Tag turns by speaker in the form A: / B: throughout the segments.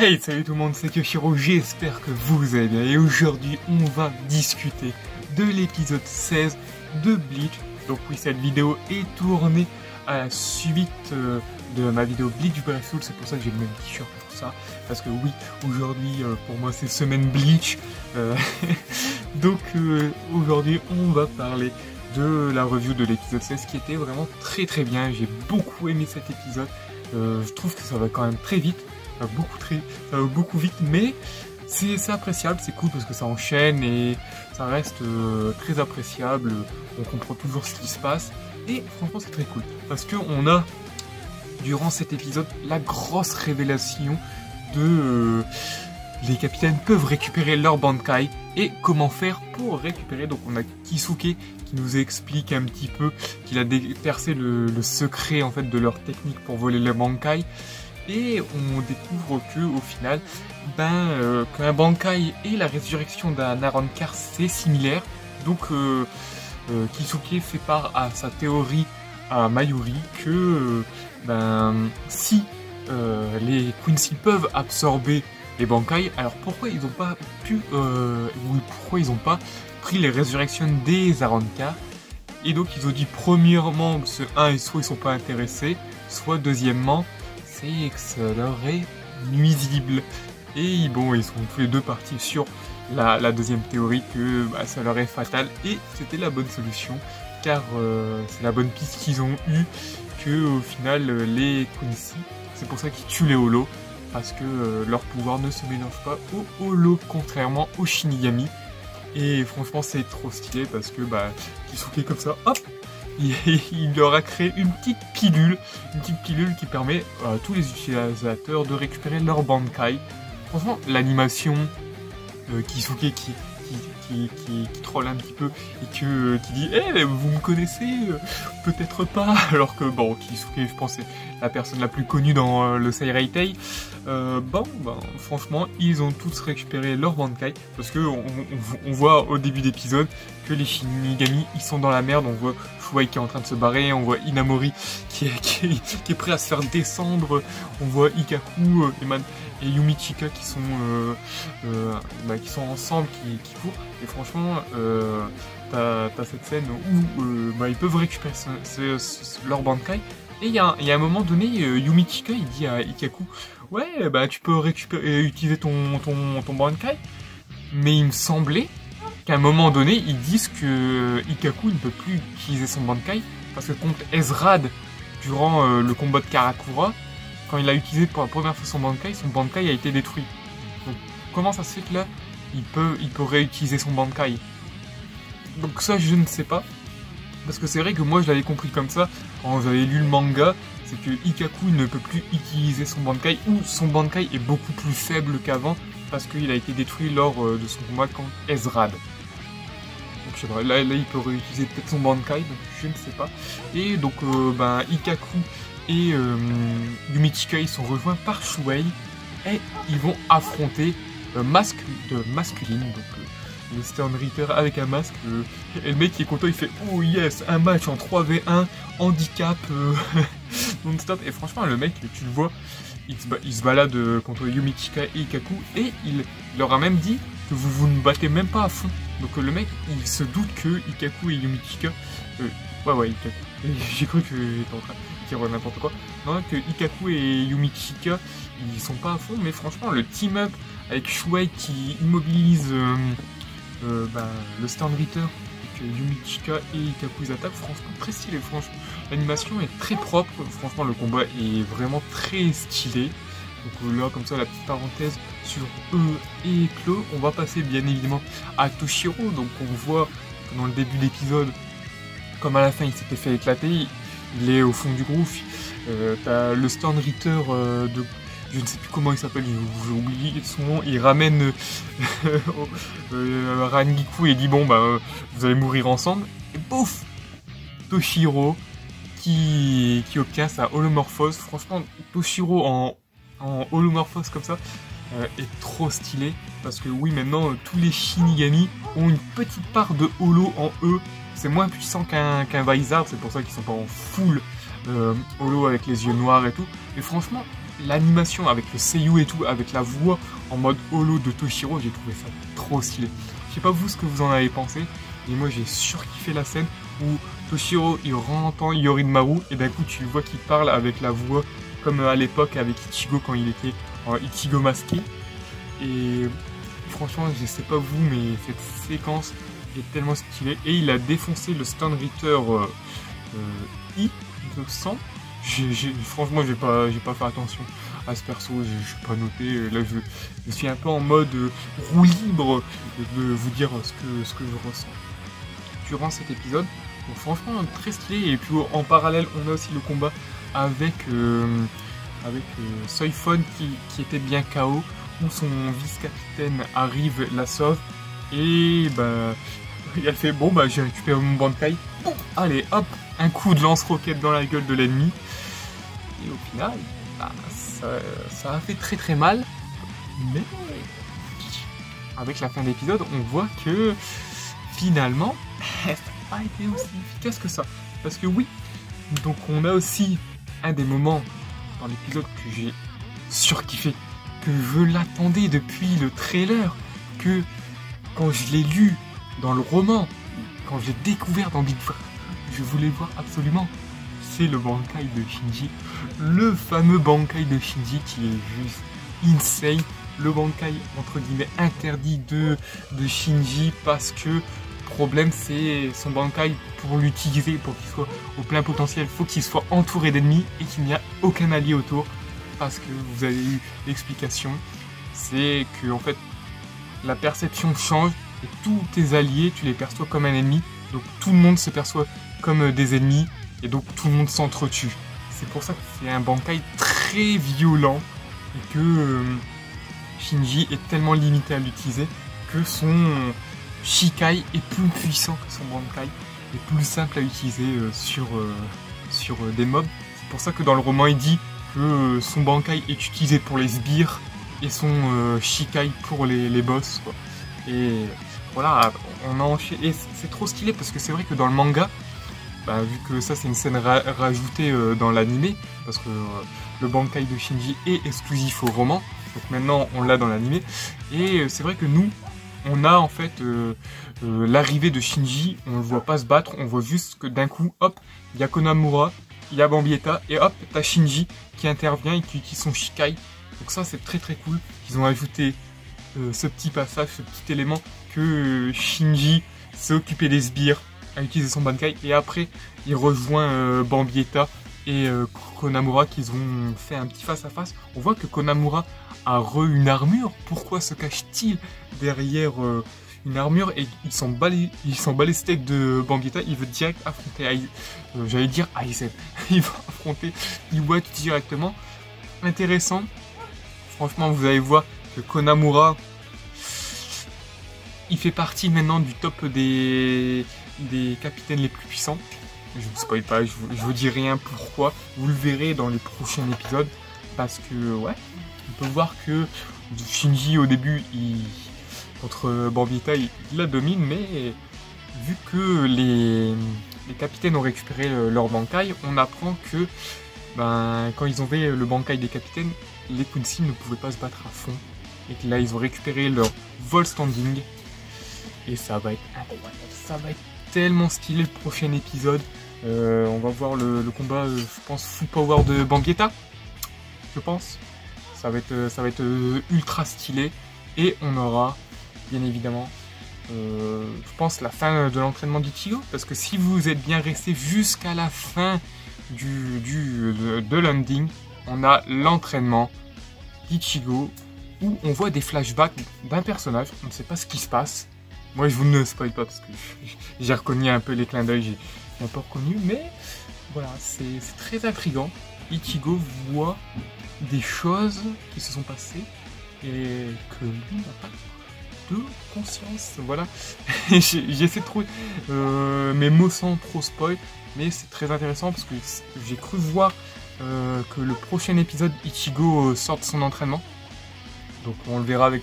A: Hey, salut tout le monde, c'est Kyoshiro, j'espère que vous allez bien. Et aujourd'hui, on va discuter de l'épisode 16 de Bleach. Donc oui, cette vidéo est tournée à la suite de ma vidéo Bleach Brave Soul. C'est pour ça que j'ai le même t-shirt pour ça. Parce que oui, aujourd'hui, pour moi, c'est semaine Bleach. Donc aujourd'hui, on va parler de la review de l'épisode 16 qui était vraiment très bien. J'ai beaucoup aimé cet épisode. Je trouve que ça va quand même très vite. Ça va beaucoup vite, mais c'est appréciable, c'est cool parce que ça enchaîne et ça reste très appréciable. On comprend toujours ce qui se passe et franchement c'est très cool parce que on a durant cet épisode la grosse révélation de les capitaines peuvent récupérer leur Bankai et comment faire pour récupérer. Donc on a Kisuke qui nous explique un petit peu qu'il a percé le secret en fait de leur technique pour voler le Bankai. Et on découvre que au final, qu'un Bankai et la résurrection d'un Arrancar c'est similaire. Donc Kisuke fait part à sa théorie à Mayuri que si les Quincy peuvent absorber les Bankai, alors pourquoi ils n'ont pas pu pourquoi ils n'ont pas pris les résurrections des Arrancar? Et donc ils ont dit premièrement soit ils sont pas intéressés, soit deuxièmement c'est que ça leur est nuisible. Et bon, ils sont tous les deux partis sur la deuxième théorie que ça leur est fatal. Et c'était la bonne solution, car c'est la bonne piste qu'ils ont eue, que au final les Quincy, c'est pour ça qu'ils tuent les Holos, parce que leur pouvoir ne se mélange pas aux Holos, contrairement aux Shinigami. Et franchement c'est trop stylé, parce que Kisuke comme ça, hop, il leur a créé une petite pilule qui permet à tous les utilisateurs de récupérer leur Bankai. Franchement, l'animation, Kisuke qui troll un petit peu et qui dit hey, vous me connaissez peut-être pas, alors que bon, Kisuke je pense c'est la personne la plus connue dans le Seireitei. Franchement ils ont tous récupéré leur Bankai parce que on voit au début d'épisode que les Shinigami ils sont dans la merde. On voit Shuai qui est en train de se barrer, on voit Inamori qui est prêt à se faire descendre, on voit Ikkaku et Yumichika qui sont ensemble, qui courent. Et franchement, t'as cette scène où ils peuvent récupérer leur Bankai. Et il y a un moment donné, Yumichika il dit à Ikkaku ouais, tu peux utiliser ton Bankai. Mais il me semblait qu'à un moment donné, ils disent que Ikkaku ne peut plus utiliser son Bankai parce que contre Ezrad, durant le combat de Karakura, quand il a utilisé pour la première fois son Bankai a été détruit. Donc comment ça se fait que là, il peut réutiliser son Bankai? Donc ça, je ne sais pas. Parce que c'est vrai que moi, je l'avais compris comme ça quand j'avais lu le manga. C'est que Ikkaku ne peut plus utiliser son Bankai, ou son Bankai est beaucoup plus faible qu'avant parce qu'il a été détruit lors de son combat contre Ezrad. Donc je sais pas, là il peut réutiliser peut-être son Bankai, donc je ne sais pas. Et donc Ikkaku et Yumichika ils sont rejoints par Shuei et ils vont affronter masculine, donc le Stern Ritter avec un masque, et le mec qui est content, il fait oh yes, un match en 3v1, handicap non-stop. Et franchement le mec, tu le vois, il se balade contre Yumichika et Ikkaku, et il leur a même dit que vous ne battez même pas à fond. Donc le mec il se doute que Ikkaku et Yumichika Ikkaku, j'ai cru que j'étais en train de dire n'importe quoi. Non, que Ikkaku et Yumichika ils sont pas à fond, mais franchement le team-up avec Shuei qui immobilise le Stern Ritter, et que Yumichika et Ikkaku ils attaquent, franchement très stylé. Franchement l'animation est très propre, franchement le combat est vraiment très stylé. Donc là comme ça la petite parenthèse sur eux et clos. On va passer bien évidemment à Toshiro. Donc on voit que dans le début d'épisode comme à la fin il s'était fait éclater, il est au fond du gouffre. T'as le Stern Ritter de je ne sais plus comment il s'appelle, j'ai oublié son nom, il ramène Rangiku et dit bon vous allez mourir ensemble, et pouf, Toshiro qui obtient sa holomorphose. Franchement Toshiro en holomorphose comme ça est trop stylé, parce que oui maintenant tous les Shinigami ont une petite part de holo en eux. C'est moins puissant qu'un Vizard, c'est pour ça qu'ils sont pas en full holo avec les yeux noirs et tout, mais franchement l'animation avec le seiyuu et tout, avec la voix en mode holo de Toshiro, j'ai trouvé ça trop stylé. Je sais pas vous ce que vous en avez pensé, mais moi j'ai surkiffé la scène où Toshiro il entend Yorimaru et d'un coup tu le vois qu'il parle avec la voix comme à l'époque avec Ichigo quand il était en Ichigo masqué. Et franchement je sais pas vous mais cette séquence est tellement stylée et il a défoncé le Stone Ritter I me semble. Franchement j'ai pas fait attention à ce perso, j'ai pas noté, là je suis un peu en mode roue libre de vous dire ce que je ressens durant cet épisode. Donc franchement très stylé, et puis en parallèle on a aussi le combat avec Soifon qui était bien KO, où son vice-capitaine arrive, la sauve, et bah elle fait bon bah j'ai récupéré mon Bankai, bon, allez hop, un coup de lance-roquette dans la gueule de l'ennemi, et au final bah, ça a fait très mal, mais avec la fin de l'épisode on voit que finalement ça n'a pas été aussi efficace que ça, parce que oui, donc on a aussi un des moments dans l'épisode que j'ai surkiffé, que je l'attendais depuis le trailer, que quand je l'ai lu dans le roman, quand j'ai découvert dans Big Fat, je voulais voir absolument, c'est le Bankai de Shinji, le fameux Bankai de Shinji qui est juste insane, le Bankai entre guillemets interdit de Shinji parce que problème c'est son Bankai, pour l'utiliser, pour qu'il soit au plein potentiel, il faut qu'il soit entouré d'ennemis et qu'il n'y a aucun allié autour, parce que vous avez eu l'explication, c'est que en fait la perception change et tous tes alliés tu les perçois comme un ennemi, donc tout le monde se perçoit comme des ennemis et donc tout le monde s'entretue. C'est pour ça que c'est un Bankai très violent et que Shinji est tellement limité à l'utiliser que son Shikai est plus puissant que son Bankai et plus simple à utiliser sur des mobs. C'est pour ça que dans le roman il dit que son Bankai est utilisé pour les sbires et son Shikai pour les boss, quoi. Et voilà, on a enchaîné, et c'est trop stylé parce que c'est vrai que dans le manga, bah, vu que ça c'est une scène rajoutée dans l'anime, parce que le Bankai de Shinji est exclusif au roman, donc maintenant on l'a dans l'anime, et c'est vrai que nous on a en fait l'arrivée de Shinji, on le voit pas se battre, on voit juste que d'un coup, hop, il y a Konamura, il y a Bambietta, et hop, t'as Shinji qui intervient et qui utilise son Shikai. Donc ça c'est très cool, ils ont ajouté ce petit passage, ce petit élément que Shinji s'est occupé des sbires, a utilisé son Bankai, et après il rejoint Bambietta et Konamura qui ont fait un petit face à face. On voit que Konamura a une armure, pourquoi se cache-t-il derrière une armure, et il s'en bat les steaks de Bambietta, il veut direct affronter j'allais dire Aizen, il va affronter Iwat directement. Intéressant, franchement vous allez voir que Konamura il fait partie maintenant du top des capitaines les plus puissants. Je vous spoil pas, je vous dis rien pourquoi, vous le verrez dans les prochains épisodes, parce que ouais, on peut voir que Shinji au début contre Bambietta il la domine, mais vu que les capitaines ont récupéré leur Bankai, on apprend que quand ils ont fait le Bankai des capitaines, les Quincy ne pouvaient pas se battre à fond, et que là ils ont récupéré leur vol standing, et ça va être incroyable, ça va être tellement stylé le prochain épisode. On va voir le combat, je pense, full power de Bambietta, je pense. Ça va être ultra stylé, et on aura bien évidemment, je pense, la fin de l'entraînement d'Ichigo, parce que si vous êtes bien resté jusqu'à la fin de l'ending, on a l'entraînement d'Ichigo où on voit des flashbacks d'un personnage, on ne sait pas ce qui se passe. Moi je vous ne spoil pas parce que j'ai reconnu un peu les clins d'œil, j'ai un peu reconnu, mais voilà, c'est très intriguant. Ichigo voit des choses qui se sont passées et que lui n'a pas de conscience. Voilà, j'essaie de trouver mes mots sans trop spoil, mais c'est très intéressant parce que j'ai cru voir que le prochain épisode Ichigo sort de son entraînement, donc on le verra avec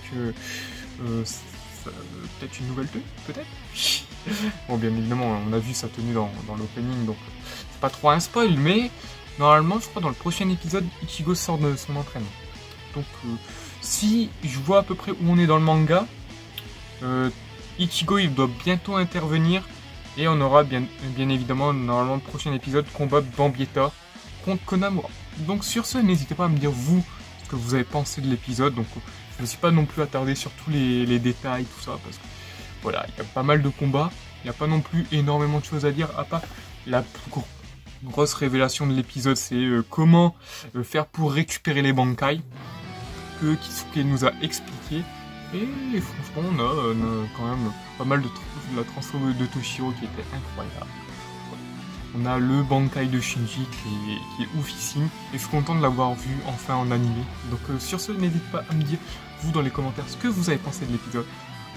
A: peut-être une nouvelle tenue, peut-être. Bon, bien évidemment on a vu sa tenue dans l'opening, donc c'est pas trop un spoil, mais Normalement, je crois dans le prochain épisode, Ichigo sort de son entraînement. Donc, si je vois à peu près où on est dans le manga, Ichigo il doit bientôt intervenir et on aura bien évidemment normalement le prochain épisode combat Bambietta contre Konamura. Donc sur ce, n'hésitez pas à me dire vous ce que vous avez pensé de l'épisode. Donc je ne suis pas non plus attardé sur tous les détails, tout ça, parce que voilà, il y a pas mal de combats, il n'y a pas non plus énormément de choses à dire, à part la plus grosse révélation de l'épisode, c'est comment faire pour récupérer les Bankai, que Kisuke nous a expliqué. Et franchement, on a quand même pas mal de la transfo de Toshiro qui était incroyable. On a le Bankai de Shinji qui est oufissime. Et je suis content de l'avoir vu enfin en animé. Donc sur ce, n'hésitez pas à me dire, vous dans les commentaires, ce que vous avez pensé de l'épisode.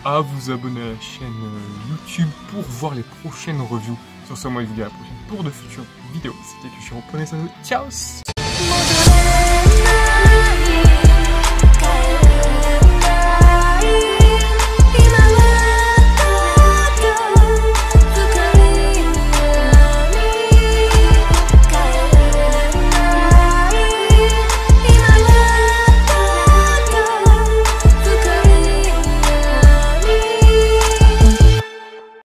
A: À vous abonner à la chaîne YouTube pour voir les prochaines reviews. Sur ce, moi je vous dis à la prochaine pour de futures vidéos. C'était Toshiro, prenez soin de vous. Ciao!